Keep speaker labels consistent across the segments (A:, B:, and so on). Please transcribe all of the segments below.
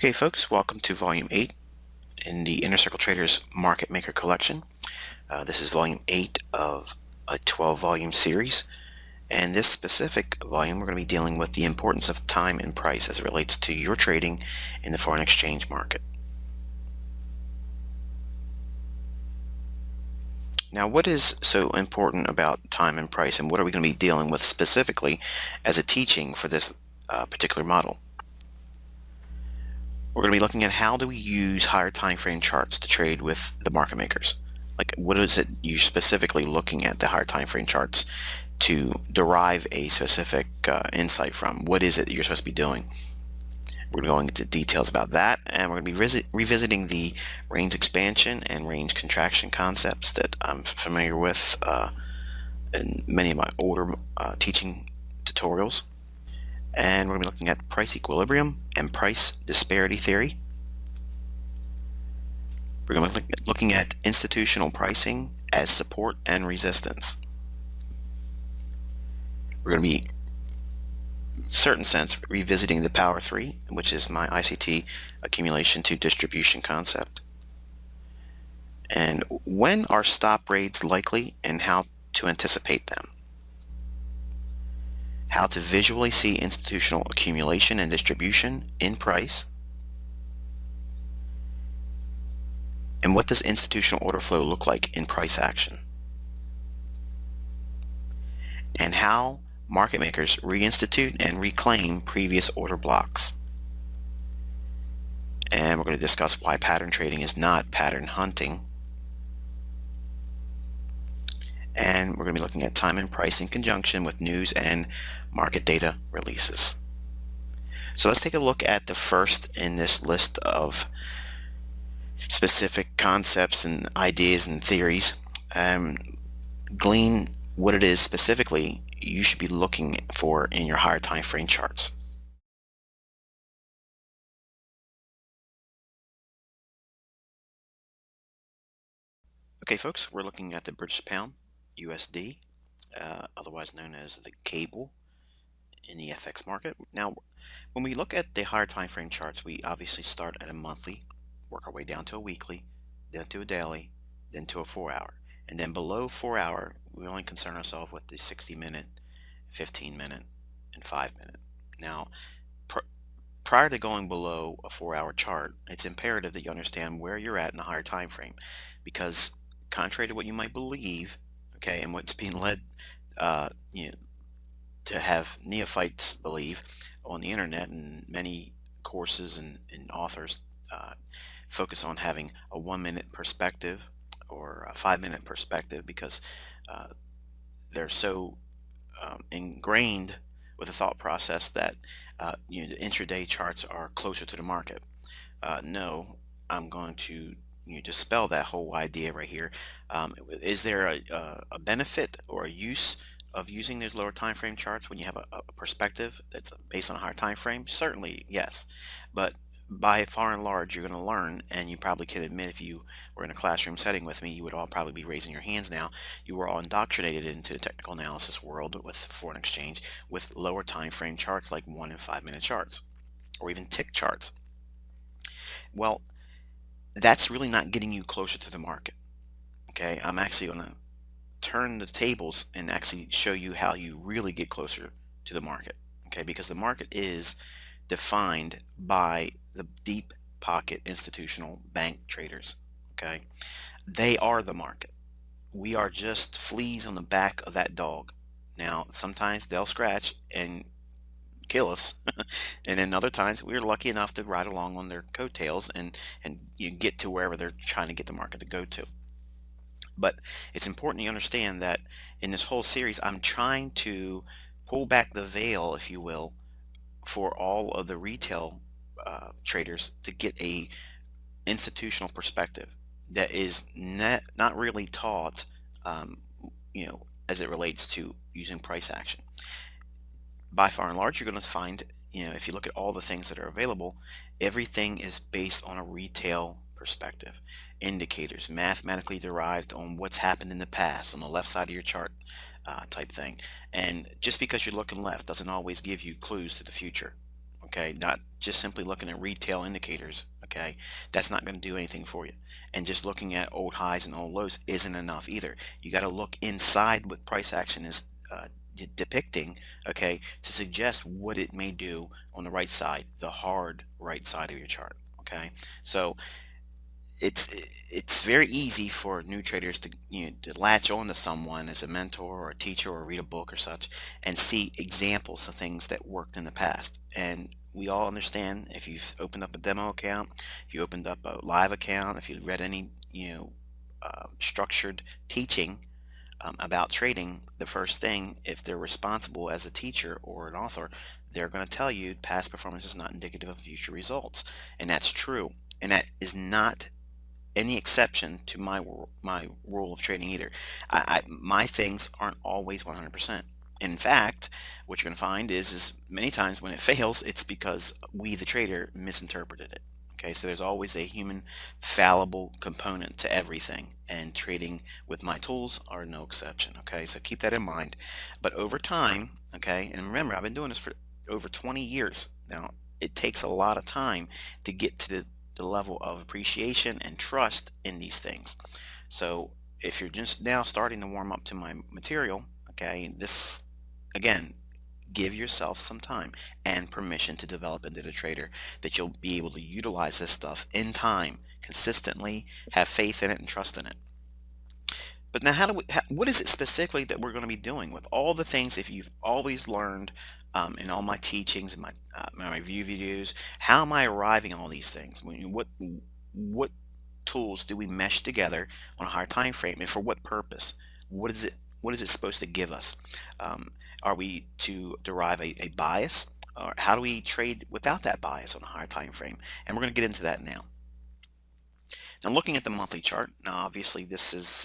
A: Okay, folks, welcome to Volume 8 in the Inner Circle Traders Market Maker Collection. This is Volume 8 of a 12-volume series, and this specific volume we're going to be dealing with the importance of time and price as it relates to your trading in the foreign exchange market. Now, what is so important about time and price, and what are we going to be dealing with specifically as a teaching for this particular model? We're going to be looking at how do we use higher time frame charts to trade with the market makers. Like, what is it you're specifically looking at the higher time frame charts to derive a specific insight from? What is it that you're supposed to be doing? We're going into details about that, and we're going to be revisiting the range expansion and range contraction concepts that I'm familiar with in many of my older teaching tutorials. And we're going to be looking at price equilibrium and price disparity theory. We're going to be looking at institutional pricing as support and resistance. We're going to be, in a certain sense, revisiting the Power 3, which is my ICT accumulation to distribution concept. And when are stop rates likely and how to anticipate them. How to visually see institutional accumulation and distribution in price. And what does institutional order flow look like in price action? And how market makers reinstitute and reclaim previous order blocks. And we're going to discuss why pattern trading is not pattern hunting. And we're going to be looking at time and price in conjunction with news and market data releases. So let's take a look at the first in this list of specific concepts and ideas and theories. Glean what it is specifically you should be looking for in your higher time frame charts. Okay, folks, we're looking at the British pound, USD, otherwise known as the cable in the FX market. Now, when we look at the higher time frame charts, we obviously start at a monthly, work our way down to a weekly, then to a daily, then to a 4-hour. And then below 4-hour, we only concern ourselves with the 60-minute, 15-minute, and 5-minute. Now, prior to going below a 4-hour chart, it's imperative that you understand where you're at in the higher time frame, because contrary to what you might believe, okay, and what's being led, you know, to have neophytes believe on the internet, and many courses and authors focus on having a 1-minute perspective or a 5-minute perspective because they're so ingrained with a thought process that the intraday charts are closer to the market. No, I'm going to dispel that whole idea right here. Is there a benefit or a use of using those lower time frame charts when you have a perspective that's based on a higher time frame? Certainly, yes. But by far and large, you're going to learn, and you probably can admit if you were in a classroom setting with me, you would all probably be raising your hands now. You were all indoctrinated into the technical analysis world with foreign exchange with lower time frame charts like 1 and 5-minute charts, or even tick charts. Well, that's really not getting you closer to the market. Okay, I'm actually going to turn the tables and actually show you how you really get closer to the market. Okay, because the market is defined by the deep pocket institutional bank traders. Okay, they are the market. We are just fleas on the back of that dog. Now, sometimes they'll scratch and kill us, and then other times we're lucky enough to ride along on their coattails and you get to wherever they're trying to get the market to go to. But it's important you understand that in this whole series, I'm trying to pull back the veil, if you will, for all of the retail traders to get a institutional perspective that is not really taught, as it relates to using price action. By far and large, you're going to find, if you look at all the things that are available, everything is based on a retail perspective. Indicators mathematically derived on what's happened in the past on the left side of your chart, type thing. And just because you're looking left doesn't always give you clues to the future. Okay, not just simply looking at retail indicators. Okay, that's not going to do anything for you. And just looking at old highs and old lows isn't enough either. You got to look inside what price action is depicting, okay, to suggest what it may do on the right side, the hard right side of your chart. Okay, so it's it's very easy for new traders to, to latch on to someone as a mentor or a teacher or read a book or such and see examples of things that worked in the past. And we all understand, if you've opened up a demo account, if you opened up a live account, if you read any, structured teaching about trading, the first thing, if they're responsible as a teacher or an author, they're going to tell you past performance is not indicative of future results. And that's true. And that is not any exception to my rule of trading either. My things aren't always 100%. In fact, what you're going to find is many times when it fails, it's because we, the trader, misinterpreted it. Okay, so there's always a human fallible component to everything, and trading with my tools are no exception. Okay, so keep that in mind. But over time, okay, and remember, I've been doing this for over 20 years now. It takes a lot of time to get to the level of appreciation and trust in these things. So if you're just now starting to warm up to my material, okay, this again, give yourself some time and permission to develop into the trader that you'll be able to utilize this stuff in time consistently, have faith in it and trust in it. But now, what is it specifically that we're going to be doing with all the things, if you've always learned in all my teachings and my review videos? How am I arriving at all these things? What tools do we mesh together on a higher time frame, and for what purpose? What is it supposed to give us? Are we to derive a bias, or how do we trade without that bias on a higher time frame? And we're going to get into that now. Now, looking at the monthly chart, now obviously this is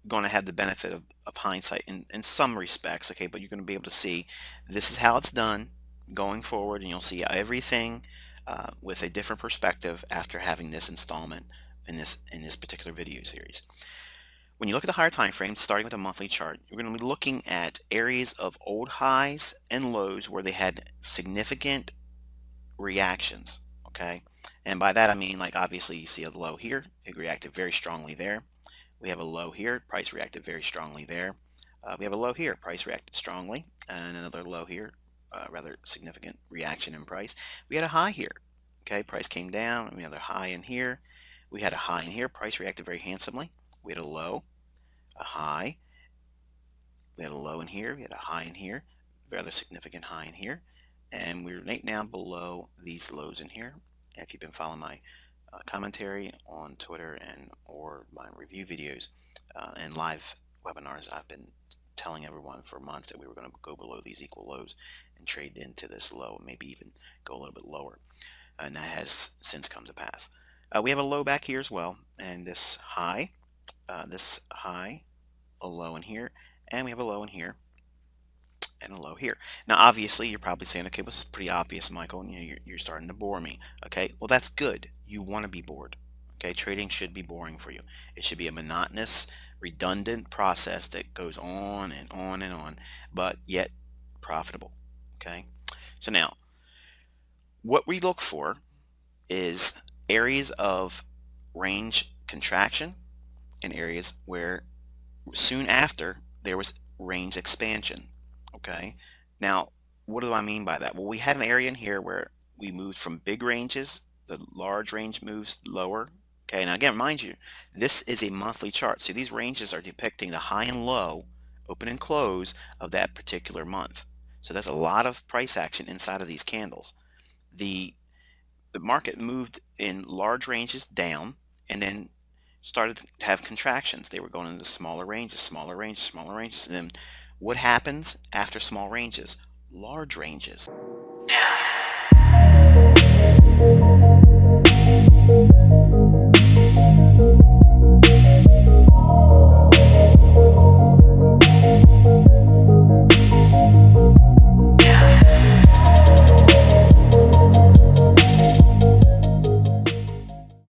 A: going to have the benefit of hindsight in some respects, okay, but you're going to be able to see this is how it's done going forward, and you'll see everything with a different perspective after having this installment in this particular video series. When you look at the higher time frames, starting with a monthly chart, you're going to be looking at areas of old highs and lows where they had significant reactions. Okay, and by that I mean, like, obviously you see a low here, it reacted very strongly there. We have a low here, price reacted very strongly there. We have a low here, price reacted strongly, and another low here, rather significant reaction in price. We had a high here, okay, price came down, and we had a high in here. We had a high in here, price reacted very handsomely. We had a low, a high, we had a low in here, we had a high in here, rather significant high in here, and we're right now below these lows in here. And if you've been following my commentary on Twitter and or my review videos and live webinars, I've been telling everyone for months that we were going to go below these equal lows and trade into this low, maybe even go a little bit lower. And that has since come to pass. We have a low back here as well, and this high, a low in here, and we have a low in here and a low here. Now, obviously, you're probably saying, okay, well, this is pretty obvious, Michael. You're starting to bore me. Okay, well, that's good. You want to be bored. Okay, trading should be boring for you. It should be a monotonous, redundant process that goes on and on and on, but yet profitable. Okay, so now what we look for is areas of range contraction and areas where soon after there was range expansion. Okay, now what do I mean by that? Well, we had an area in here where we moved from big ranges, the large range moves lower. Okay, now again, mind you, this is a monthly chart, so these ranges are depicting the high and low, open and close of that particular month. So that's a lot of price action inside of these candles. The market moved in large ranges down, and then started to have contractions. They were going into smaller ranges, smaller ranges, smaller ranges. And then what happens after small ranges? Large ranges.